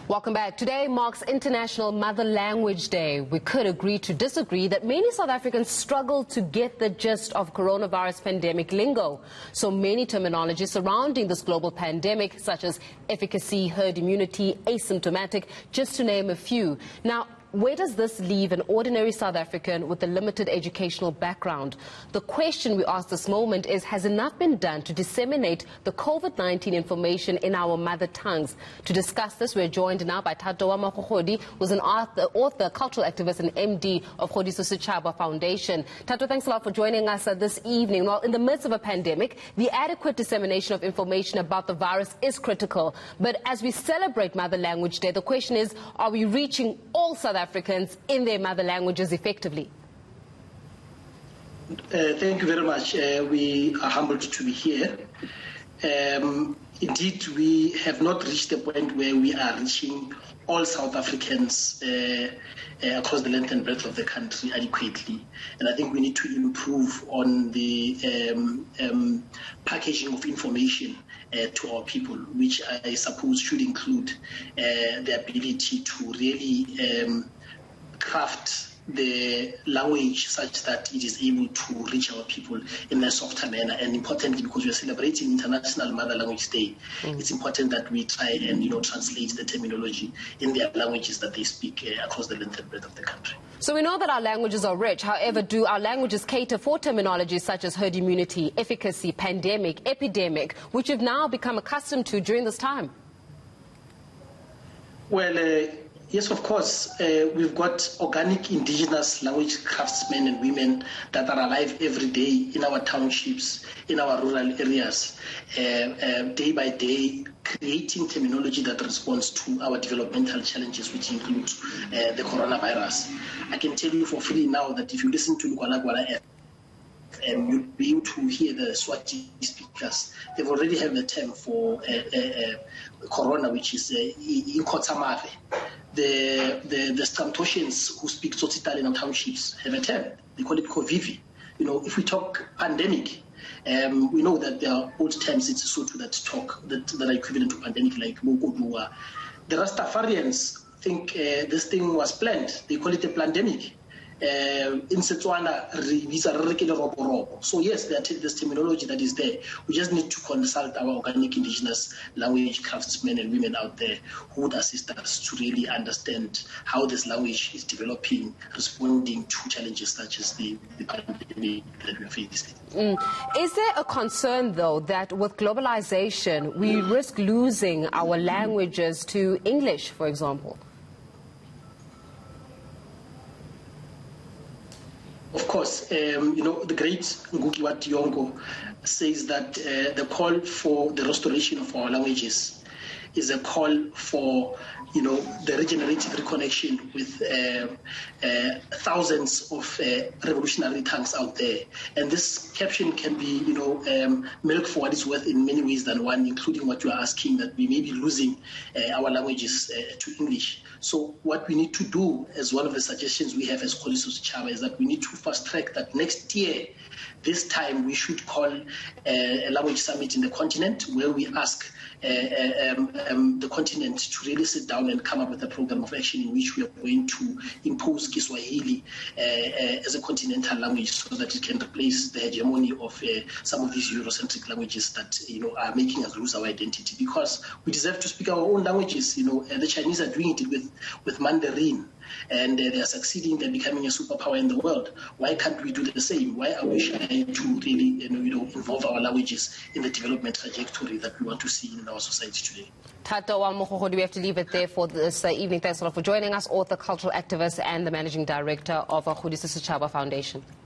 Welcome back. Today marks International Mother Language Day. We could agree to disagree that many South Africans struggle to get the gist of coronavirus pandemic lingo. So many terminologies surrounding this global pandemic, such as efficacy, herd immunity, asymptomatic, just to name a few. Now, where does this leave an ordinary South African with a limited educational background? The question we ask this moment is, has enough been done to disseminate the COVID-19 information in our mother tongues? To discuss this, we're joined now by Thato Mokhodi, who's an author, cultural activist, and MD of Kgodiso Setšhaba Foundation. Thato, thanks a lot for joining us this evening. Well, in the midst of a pandemic, the adequate dissemination of information about the virus is critical. But as we celebrate Mother Language Day, the question is, are we reaching all South Africans in their mother languages effectively? Thank you very much. We are humbled to be here. Indeed, we have not reached the point where we are reaching all South Africans across the length and breadth of the country adequately. And I think we need to improve on the packaging of information to our people, which I suppose should include the ability to really craft the language such that it is able to reach our people in a softer manner. And importantly, because we are celebrating International Mother Language Day, it's important that we try and translate the terminology in their languages that they speak across the length and breadth of the country. So we know that our languages are rich. However, do our languages cater for terminologies such as herd immunity, efficacy, pandemic, epidemic, which we've now become accustomed to during this time? Well, yes, of course. We've got organic indigenous language craftsmen and women that are alive every day in our townships, in our rural areas, day by day, creating terminology that responds to our developmental challenges, which includes the coronavirus. I can tell you for free now that if you listen to Gwala Gwala you'll be able to hear the Swati speakers. They've already have a term for corona, which is Inkotsamave. The Stramtosians who speak Tsotsitaal in our townships have a term. They call it Kovivi. If we talk pandemic, we know that there are old terms in Sesotho that are equivalent to pandemic, like Mokodua. The Rastafarians think this thing was planned. They call it a pandemic. In Setswana, so yes, there's terminology that is there. We just need to consult our organic indigenous language craftsmen and women out there who would assist us to really understand how this language is developing, responding to challenges such as the pandemic that we are facing. Is there a concern, though, that with globalization, we risk losing our languages to English, for example? Of course, the great Ngugi wa Thiong'o says that the call for the restoration of our languages is a call for, the regenerative reconnection with thousands of revolutionary tongues out there. And this caption can be, milk for what it's worth in many ways than one, including what you are asking, that we may be losing our languages to English. So what we need to do, as one of the suggestions we have as Kgodiso Setšhaba, is that we need to fast track that next year, this time we should call a language summit in the continent where we ask the continent to really sit down and come up with a program of action in which we are going to impose Kiswahili as a continental language so that it can replace the hegemony of some of these Eurocentric languages that are making us lose our identity, because we deserve to speak our own languages. The Chinese are doing it with Mandarin, and they are succeeding. They're becoming a superpower in the world. Why can't we do the same? Why are we shy to really involve our languages in the development trajectory that we want to see in our society today? Thato Mokhodi, we have to leave it there for this evening. Thanks a lot for joining us, author, cultural activist, and the managing director of Kgodiso Setšhaba Foundation.